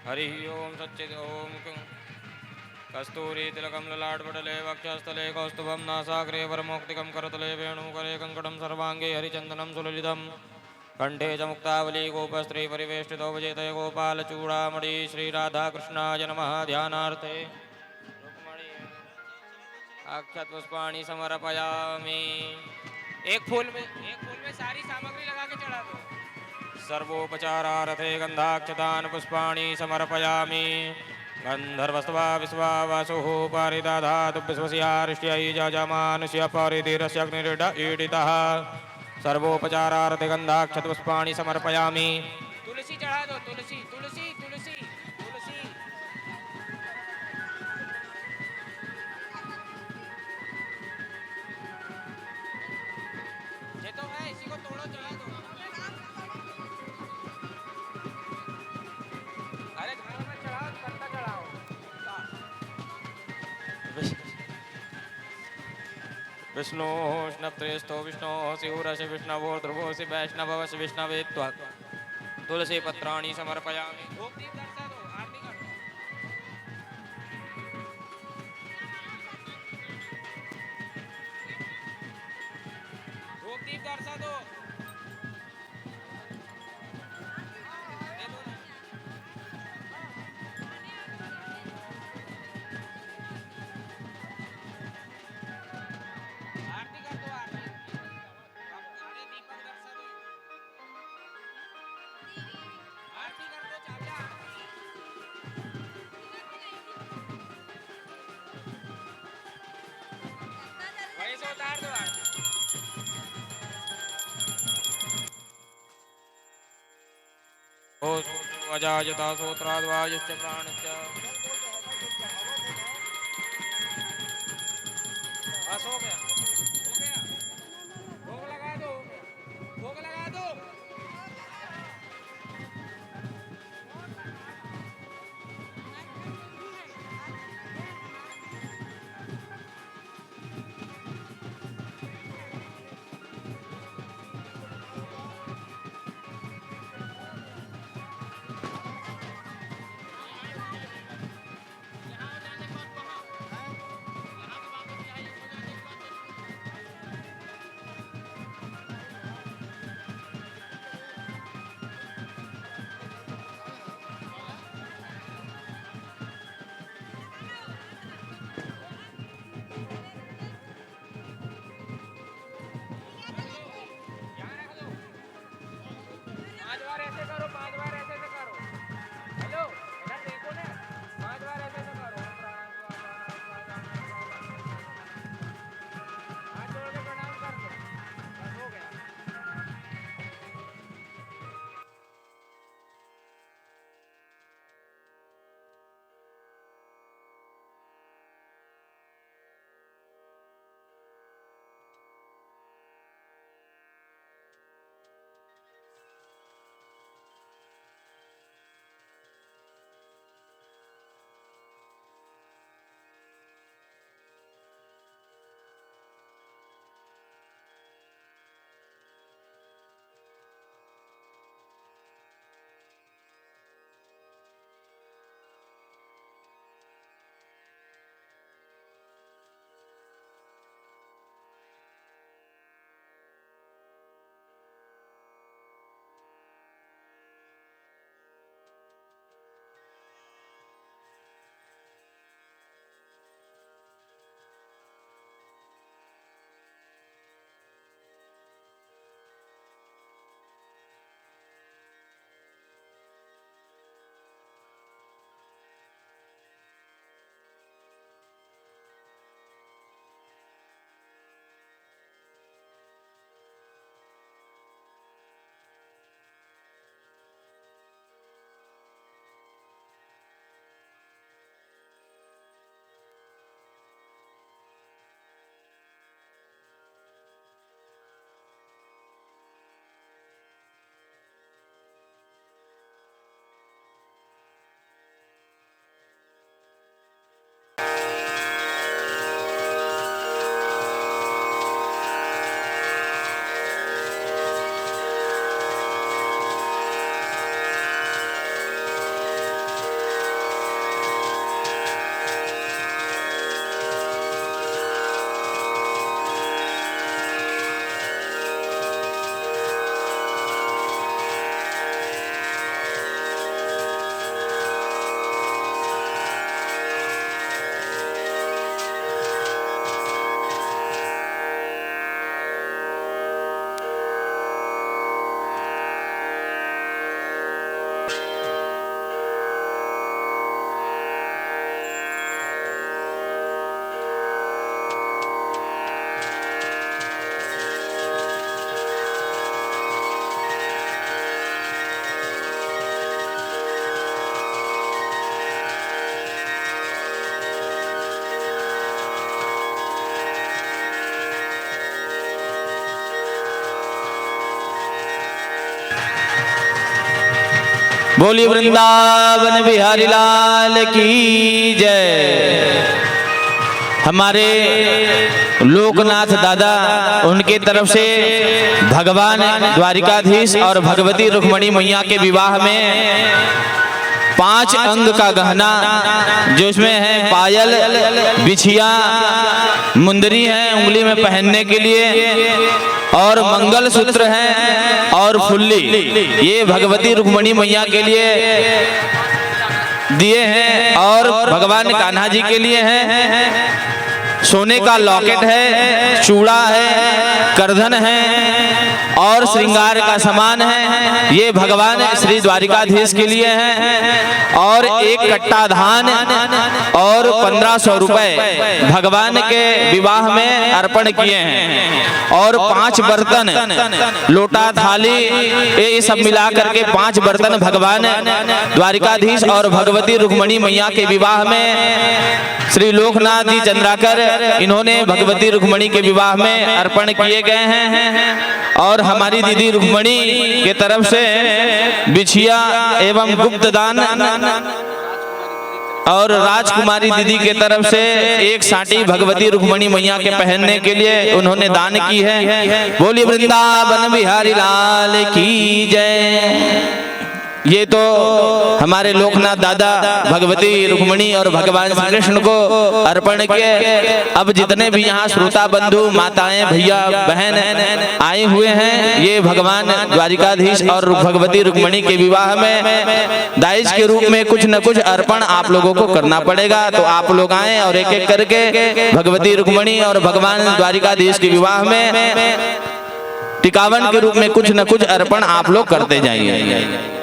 हरि ओम सच्चिद ओम कस्तूरी तिलकम ललाटपटले वक्षस्थले कौस्तुभं नासाग्रे वरमौक्तिकं करतले वेणुकरे कङ्कणं सर्वाङ्गे हरिचन्दनं सुललितं कंठे च मुक्तावली गोपस्त्री परिवेष्टितो विजेतय गोपालचूड़ामणि श्रीराधाकृष्णाय नमः। ध्यानार्थे रुक्मणी अक्षत पुष्पाणि समर्पयामि। एक फूल में सारी सामग्री लगा के चढ़ा दो। सर्वोपचारार्थे गन्धाक्षतान् पुष्पाणि समर्पयामि। गन्धर्वस्त्वा विश्वावसुः पारिदधातु विश्वस्यार्ष्ट्यै जजमानस्य परिधिरस्य अग्निरिड ईडितः। सर्वोपचारार्थे गन्धाक्षतपुष्पाणि समर्पयामि। तुलसी चढ़ा दो, तुलसी तुलसी तुलसी तुलसी। ये तो है, इसी को तोड़ो, चढ़ा दो। अरे घरों में चढ़ाओ, पत्ता चढ़ाओ। विष्णु स्नप्त्रेस्थो विष्णु शिवरसि विष्णवो ध्रुवोसि वैष्णवसि विष्णवे त्वा तुलसी पत्राणि समर्पयामि। धूप दीप दर्शा दो, आरती कर दो। धूप दीप दर्शा दो। दे दो ना। आरती कर दो, आरती। अरे दीपक दर्शा दो। आरती कर दो, चाचा आरती। वहीं से उतार दो आरती। ओ अजायता सोत्राद्वायुश्च प्राणश्च। बस हो गया, हो गया। भोग लगा दो, हो गया। भोग लगा दो। बोलिए वृंदावन बिहारी लाल की जय। हमारे लोकनाथ दादा उनके तरफ से भगवान द्वारिकाधीश और भगवती रुक्मणी मैया के विवाह में 5 अंग का गहना, जो इसमें है पायल, बिछिया, मुंदरी है उंगली में पहनने के लिए, और मंगल सूत्र है और फुल्ली, ये भगवती रुक्मणी मैया के लिए दिए हैं। और भगवान कान्हा जी के लिए हैं। सोने का लॉकेट है, चूड़ा है, करधन है और श्रृंगार का सामान है। ये भगवान श्री द्वारिकाधीश के लिए है। और एक कट्टा धान और 1500 रुपए भगवान के विवाह में अर्पण किए हैं। और 5 बर्तन, लोटा, थाली, ये सब मिला करके 5 बर्तन भगवान द्वारिकाधीश और भगवती रुक्मणी मैया के विवाह में श्री लोकनाथ जी चंद्राकर इन्होंने भगवती रुक्मणी के विवाह में अर्पण किए गए हैं। और हमारी दीदी रुक्मणी के तरफ से बिछिया एवं गुप्त दान, और राजकुमारी दीदी के तरफ से एक साटी भगवती रुक्मणी मैया के पहनने के लिए उन्होंने दान की है। बोलिए वृंदावन बिहारी लाल की जय। ये तो हमारे लोकनाथ दादा भगवती रुक्मणी और भगवान श्री कृष्ण को अर्पण किए। अब जितने भी यहाँ श्रोता बंधु, माताएं, भैया, बहन आए हुए हैं, ये भगवान द्वारिकाधीश और भगवती रुक्मणी के विवाह में दाइज के रूप में कुछ न कुछ अर्पण आप लोगों को करना पड़ेगा। तो आप लोग आए और एक एक करके भगवती रुक्मणी और भगवान द्वारिकाधीश के विवाह में टिकावन के रूप में कुछ न कुछ अर्पण आप लोग करते जाइए।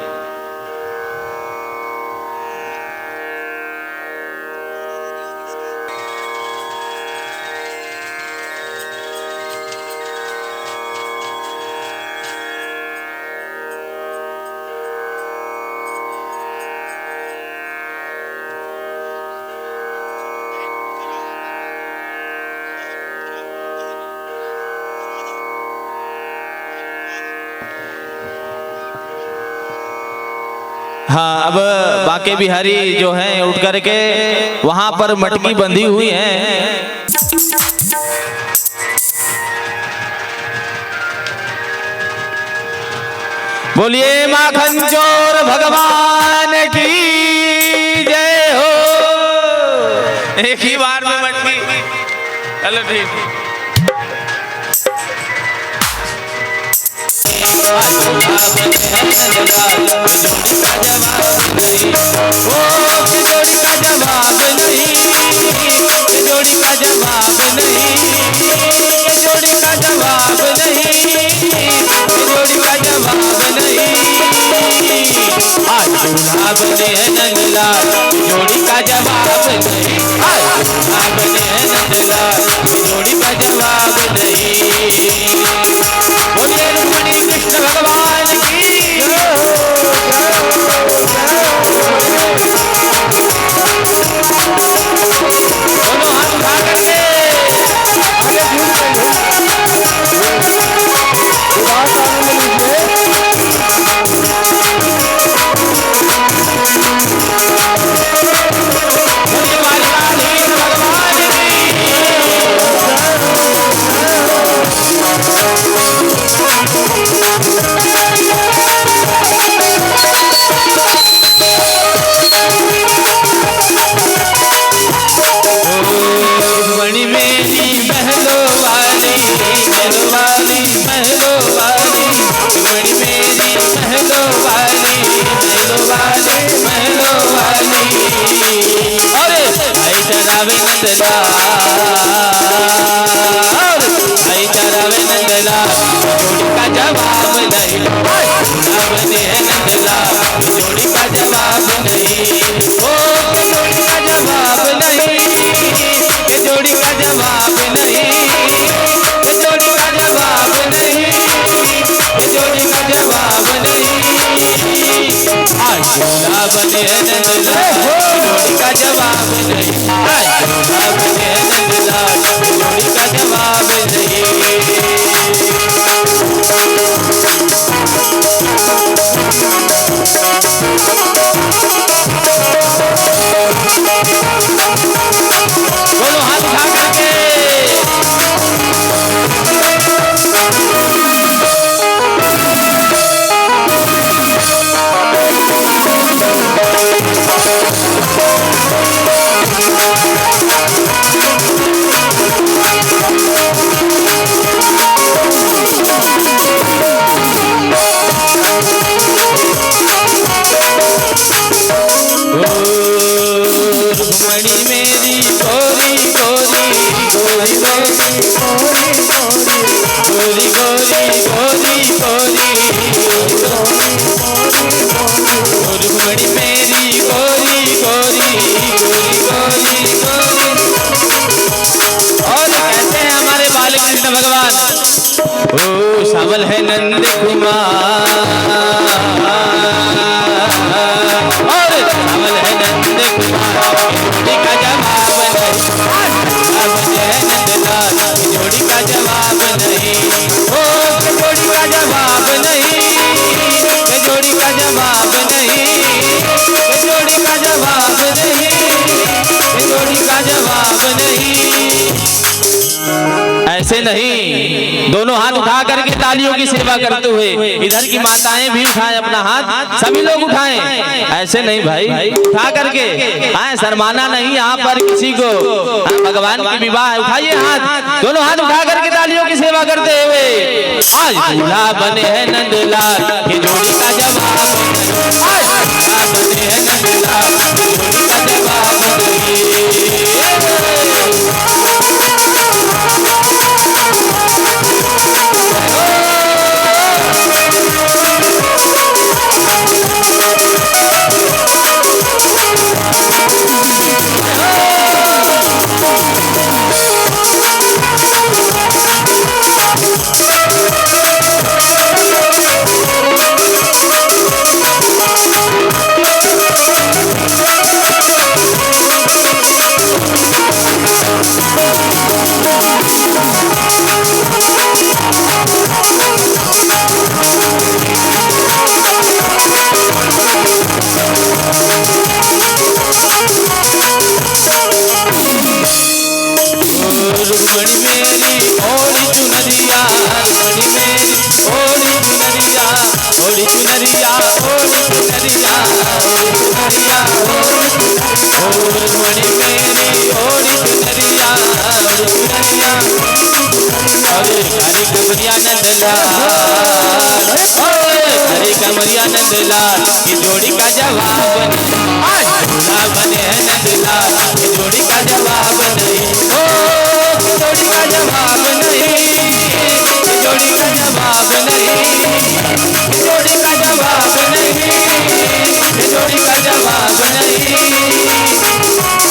हाँ, अब बाके बिहारी जो हैं उठ करके वहां पर मटकी बंधी हुई है। बोलिए माखन चोर भगवान की जय हो। एक ही बार में मटकी, चलो ठीक। जोड़ी का जवाब नहीं, जोड़ी का जवाब नहीं, जोड़ी का जवाब नहीं, जोड़ी का जवाब नहीं। आज दूल्हा बने हैं नंदलाल, जोड़ी का जवाब नहीं। आज दूल्हा बने हैं नंदलाल, जोड़ी का जवाब नहीं। बोलिए रुक्मणी कृष्ण भगवान की दोनों हाथ उठा करके आगे चरावे नंदलाल, भाई चरावे नंदलाल, जोड़ी का जवाब नहीं। बने हैं नंदलाल, जोड़ी का जवाब नहीं। ओ जोड़ी का जवाब नहीं, ये जोड़ी का जवाब नहीं, ये जोड़ी का जवाब नहीं, ये जोड़ी का जवाब नहीं। आज दूल्हा बने हैं नंदलाल, जोड़ी का जवाब नहीं। आज दूल्हा बने हैं नंदलाल, जोड़ी का जवाब नहीं। कृष्ण भगवान। ओ सावल है नंद कुमार और सावल है नंद कुमार, जोड़ी का जवाब नहीं। सावल है नंदलाल, जोड़ी का जवाब नहीं। ओ जोड़ी का जवाब नहीं, जोड़ी का जवाब नहीं, जोड़ी का जवाब नहीं, जोड़ी का जवाब नहीं। ऐसे नहीं, दोनों हाथ उठा करके तालियों की सेवा करते हुए, इधर की माताएं भी उठाएं अपना हाथ, सभी लोग उठाएं। ऐसे नहीं भाई, उठा करके आए, शर्माना नहीं यहाँ पर किसी को। भगवान की विवाह, उठाइए हाथ, दोनों हाथ उठा करके तालियों की सेवा करते हुए। आज दूल्हा बने हैं नंदलाल, ये जोड़ी का जवाब नहीं। आज दूल्हा बने हैं नंदलाल, ये जोड़ी का जवाब नहीं। रुक्मणी मेरी ओढ़ी चुनरिया, रुक्मणी मेरी ओढ़ी चुनरिया, ओढ़ी चुनरिया, ओढ़ी चुनरिया, ओढ़ी चुनरिया, रुक्मणी मेरी ओढ़ी चुनरिया, ओढ़ी चुनरिया। अरे हरी कमरिया नंदलाल, हरी कमरिया नंदलाल, ये जोड़ी का जवाब नहीं। आज दूल्हा बने हैं नंदलाल, ये जोड़ी का जवाब नहीं। जोड़ी का जवाब नहीं, जोड़ी का जवाब नहीं, जोड़ी का जवाब नहीं, जोड़ी का जवाब नहीं।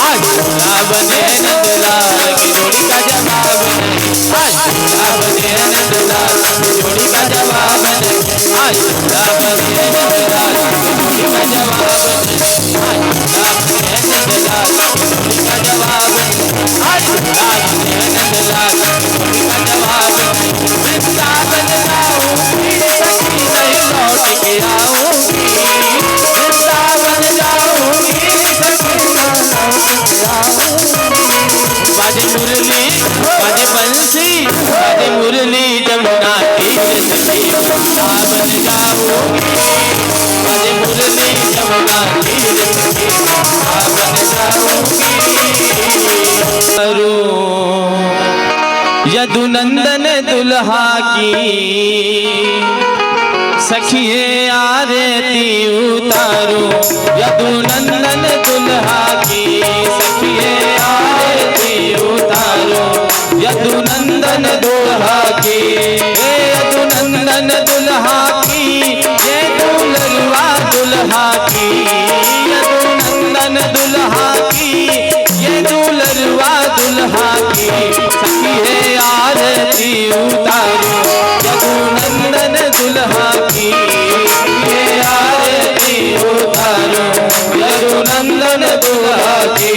आज दूल्हा बने नंदलाल, की जोड़ी का जवाब नहीं। आज दूल्हा बने नंदलाल, जोड़ी का जवाब नहीं। आज दूल्हा बने नंदलाल, जोड़ी का जवाब नहीं। आज दूल्हा बने नंदलाल, जोड़ी का जवाब नहीं। आज दूल्हा बने नंदलाल, जोड़ी का जवाब नहीं। वृंदावन जाऊंगी सखी नहीं लौट के आऊंगी, वृंदावन जाऊंगी सखी नहीं लौट के आऊंगी। बाजे मुरली, बाजे बंसी, बाजे मुरली जमुना तीर सखी वृंदावन जाऊंगी। बाजे मुरली जमुना तीर सखी वृंदावन जाऊंगी। यदुनंदन दुल्हा की सखिए आरती उतारो, यदुनंदन दुल्हा की सखिए आरती उतारो, यदुनंदन दुल्हा की, यदुनंदन दुल्हा की, ये दुल्हवा दुल्हा की, यदुनंदन दुल्हा की, ये दुल्हवा दुल्हा की सखिए आरती उतारो, यदुनंदन दुल्हा की ये आरती उतारो, यदुनंदन दुल्हा की।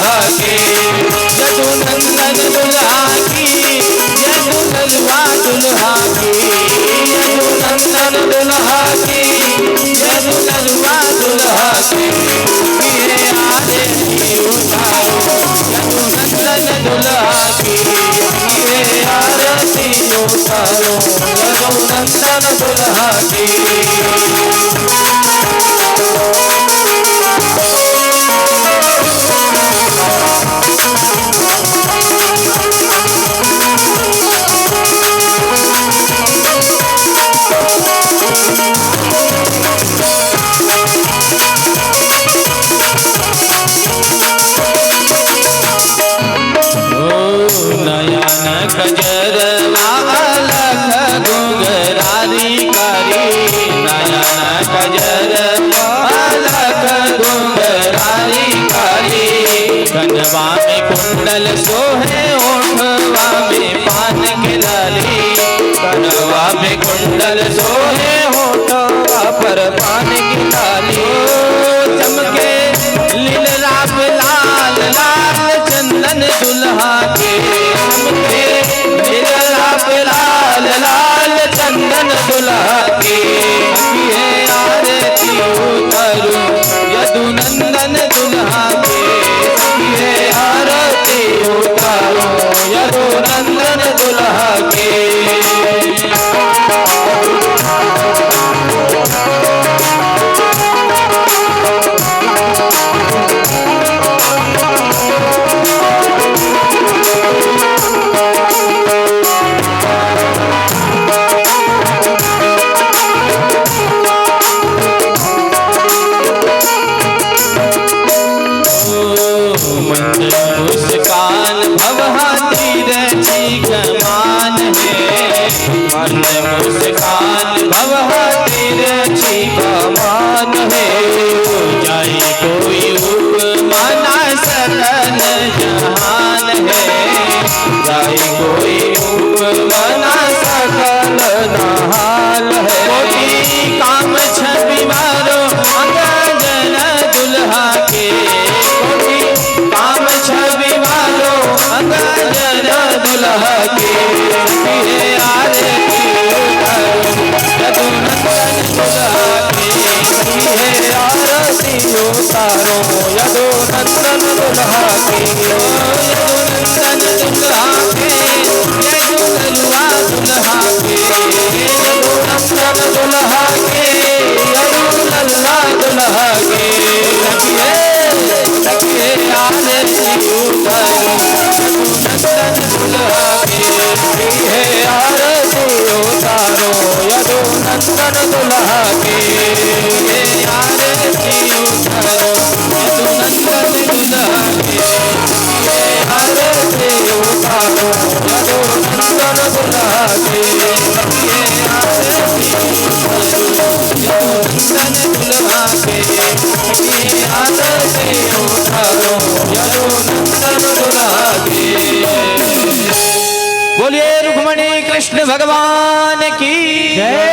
दुल्हा के, यदु नंदन दुल्हा की, यदु ललवा दुल्हा की, यदु नंदन दुल्हा की, यदु ललवा दुल्हा की, ये आरती उतारो यदु नंदन दुल्हा की, ये आरती उतारो यदु नंदन दुल्हा की। गजरवा अलख घुंघरारी कारी, नयन गजरवा अलख घुंघरारी कारी, कनवा में कुंडल सोहे ओठवा में पान के लाली, कनवा में कुंडल सोहे ओठवा पर पान की लाली, चमके लीलरा पे लाल लाल चंदन दुल्हा के, चमके लीलरा पे लाल लाल चंदन दुल्हा के, ये आरती उतारो यदु नंदन दुल्हा के, ये आरती उतारो यदु नंदन दुल्हा के। मुस्कान भवहा तीरछी कमान है, मन मुस्कान भवहा तीरछी कमान है, जाई कोई उपमा ना सकल जहान है, जाई कोई उपमा ना सकल नहाल है, कोटि काम छवि मारो अंगजन दुल्हा के, कोटि काम छवि वालो अंगजन दुल्हा के, ये आरती उतारो यदु नंदन दुल्हा के, ये आरती उतारो यदु नंदन दुल्हा के, यदु नंदन दुल्हा के, यदु ललवा दुल्हा के, यदु नंदन दुल्हा के, यदु ललवा दुल्हा के, सखिए आरती उतारो यदु नंदन दुल्हा के, हे आरती उतारो यदु नंदन दुल्हा के, हे आरती उतारो यदु नंदन दुल्हा के, हे आरती उतारो यदु नंदन दुल्हा के, हे आरती उतारो यदु नंदन दुल्हा के, हे आरती उतारो यदु नंदन दुल्हा के। बोलिए रुक्मणी कृष्ण भगवान की जय।